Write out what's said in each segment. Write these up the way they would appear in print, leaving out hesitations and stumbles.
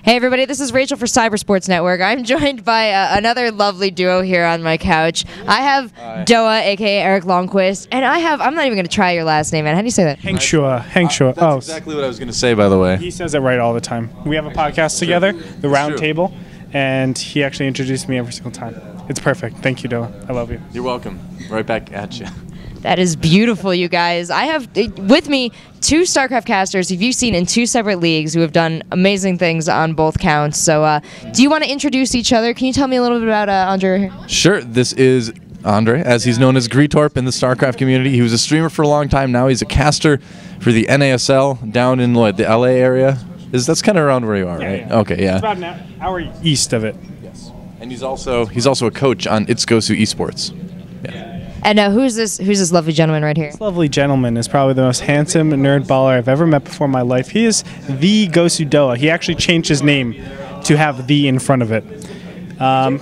Hey everybody, this is Rachel for Cybersports Network. I'm joined by another lovely duo here on my couch. I have Doa, aka Erik Lonnquist, and I'm not even going to try your last name, man. How do you say that? Hengchua. That's exactly what I was going to say, by the way. He says it right all the time. We have a podcast together, The Round Table, and he actually introduced me every single time. It's perfect. Thank you, Doa. I love you. You're welcome. Right back at you. That is beautiful, you guys. I have with me two StarCraft casters who you've seen in two separate leagues who have done amazing things on both counts. So do you want to introduce each other? Can you tell me a little bit about Andre? Sure. This is Andre, as he's known as Gretorp in the StarCraft community. He was a streamer for a long time. Now he's a caster for the NASL down in the LA area. That's kind of around where you are, right? Yeah. Okay, yeah. It's about an hour east of it. Yes. And he's also a coach on It's Gosu Esports. Yeah. And who's this lovely gentleman right here? This lovely gentleman is probably the most handsome nerd baller I've ever met before in my life. He is the Gosu Doa. He actually changed his name to have the in front of it. No.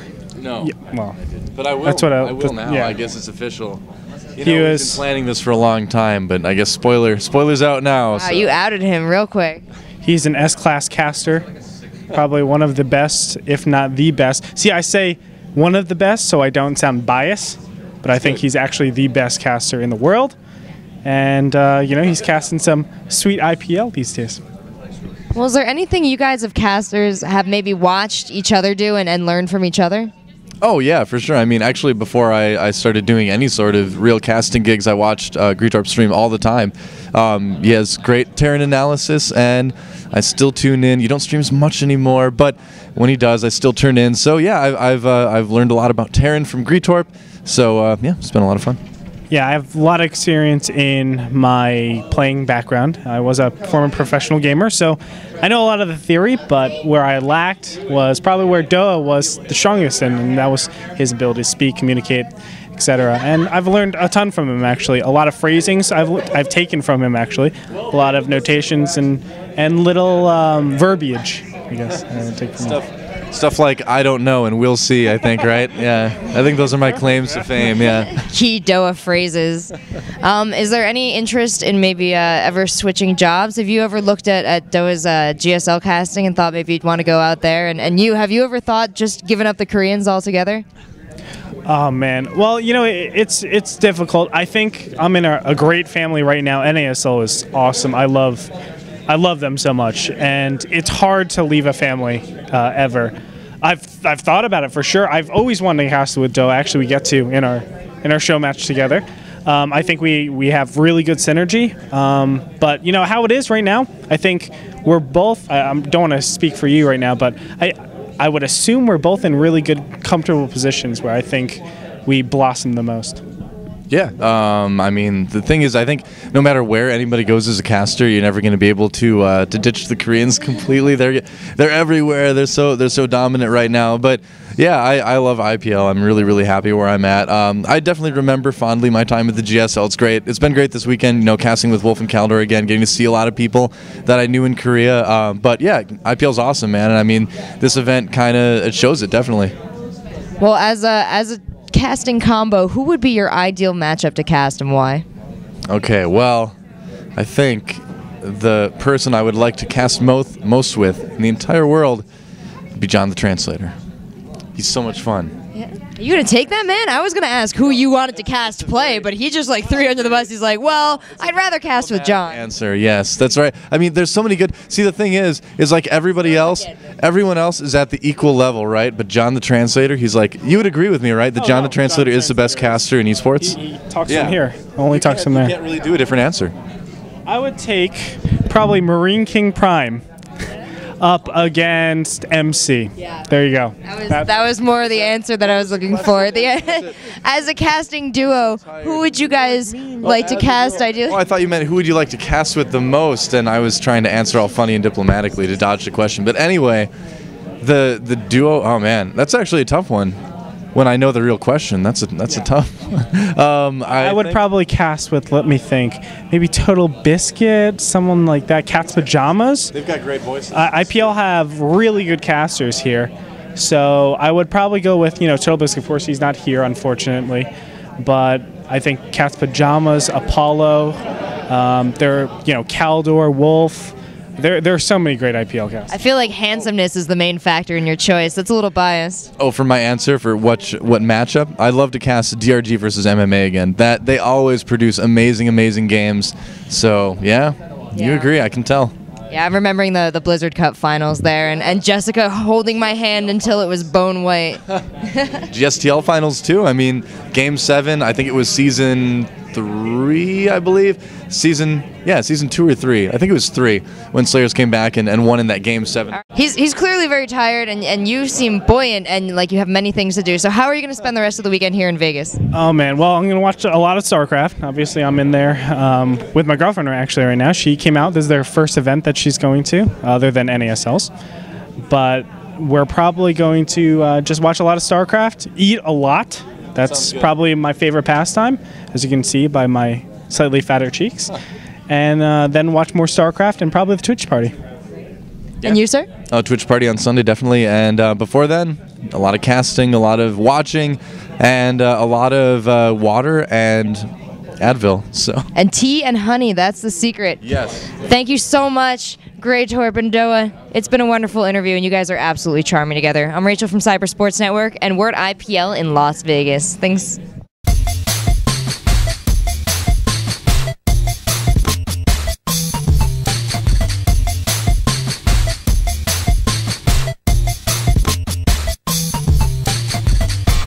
Yeah, well, but I will. That's what I will now. Yeah. I guess it's official. We've He been was planning this for a long time, but I guess spoilers out now. Wow, So. you outed him real quick. He's an S-class caster, probably one of the best, if not the best. See, I say one of the best so I don't sound biased, but I think he's actually the best caster in the world. And, he's casting some sweet IPL these days. Well, is there anything you guys of casters have maybe watched each other do and learned from each other? Oh, yeah, for sure. I mean, actually, before I started doing any sort of real casting gigs, I watched Gretorp stream all the time. He has great Terran analysis, and I still tune in. You don't stream as much anymore, but when he does, I still turn in. So, yeah, I've learned a lot about Terran from Gretorp. So, yeah, it's been a lot of fun. Yeah, I have a lot of experience in my playing background. I was a former professional gamer, so I know a lot of the theory, but where I lacked was probably where Doa was the strongest in, and that was his ability to speak, communicate, etc. And I've learned a ton from him, actually. A lot of phrasings I've taken from him, actually. A lot of notations and little verbiage, I guess. I take from him. Stuff like "I don't know" and "we'll see." I think, right? Yeah, I think those are my claims to fame. Yeah. Key Doa phrases. Is there any interest in maybe ever switching jobs? Have you ever looked at Doa's GSL casting and thought maybe you'd want to go out there? And have you ever thought just giving up the Koreans altogether? Oh man, well it's difficult. I think I'm in a great family right now. NASL is awesome. I love them so much, and it's hard to leave a family ever. I've thought about it for sure. I've always wanted to cast with Doa. Actually, we get to in our show match together. I think we have really good synergy. But how it is right now. I think we're both. I don't want to speak for you right now, but I would assume we're both in really good, comfortable positions where I think we blossom the most. Yeah, I mean, the thing is, I think no matter where anybody goes as a caster, you're never going to be able to ditch the Koreans completely. They're everywhere. They're so dominant right now. But yeah, I love IPL. I'm really, really happy where I'm at. I definitely remember fondly my time at the GSL. It's great. It's been great this weekend. Casting with Wolf and Kaldor again, getting to see a lot of people that I knew in Korea. But yeah, IPL's awesome, man. And I mean, this event it shows it definitely. Well, as a casting combo, who would be your ideal matchup to cast and why? Okay, well, I think the person I would like to cast most with in the entire world would be John the Translator. He's so much fun. Yeah. Are you going to take that, man? I was going to ask who you wanted to cast play, but he just threw you under the bus. He's like, well, I'd rather cast with John. Answer, yes, that's right. I mean, there's so many good. See, the thing is like everybody else, everyone else is at the equal level, right? But John the Translator, he's like, you would agree with me, right? That John the Translator is the best caster in esports? He talks from here. Only talks from there. You can't really do a different answer. I would take probably Marine King Prime up against MC. Yeah. There you go. That was more the answer that I was looking for. As a casting duo, who would you guys like to cast ideally? Oh, I thought you meant who would you like to cast with the most, and I was trying to answer all funny and diplomatically to dodge the question. But anyway, the duo, oh man, that's actually a tough one. When I know the real question, that's a tough one. I would probably cast with, let me think, maybe Total Biscuit, someone like that. Cat's Pajamas. They've got great voices. IPL have really good casters here. So I would probably go with, Total Biscuit. Of course, he's not here, unfortunately. But I think Cat's Pajamas, Apollo, they're, Kaldor, Wolf. There are so many great IPL casts. I feel like handsomeness is the main factor in your choice. That's a little biased. Oh, for my answer for what matchup, I'd love to cast DRG versus MMA again. That they always produce amazing games. So yeah, you agree? I can tell. Yeah, I'm remembering the Blizzard Cup finals there, and Jessica holding my hand until it was bone white. GSTL finals too. I mean, Game 7. I think it was season 3, I believe. Season 2 or 3. I think it was 3 when Slayers came back and won in that Game 7. He's clearly very tired, and you seem buoyant and like you have many things to do. So how are you going to spend the rest of the weekend here in Vegas? Oh man, well I'm going to watch a lot of StarCraft. Obviously I'm in there with my girlfriend actually right now. She came out. This is their first event that she's going to, other than NASL's. But we're probably going to just watch a lot of StarCraft, eat a lot. That's probably my favorite pastime, as you can see by my slightly fatter cheeks. And then watch more StarCraft and probably the Twitch party. And you, sir? Twitch party on Sunday, definitely. And before then, a lot of casting, a lot of watching, and a lot of water and Advil. So. And tea and honey, that's the secret. Yes. Thank you so much, Gretorp and Doa. It's been a wonderful interview, and you guys are absolutely charming together. I'm Rachel from Cyber Sports Network, and we're at IPL in Las Vegas. Thanks.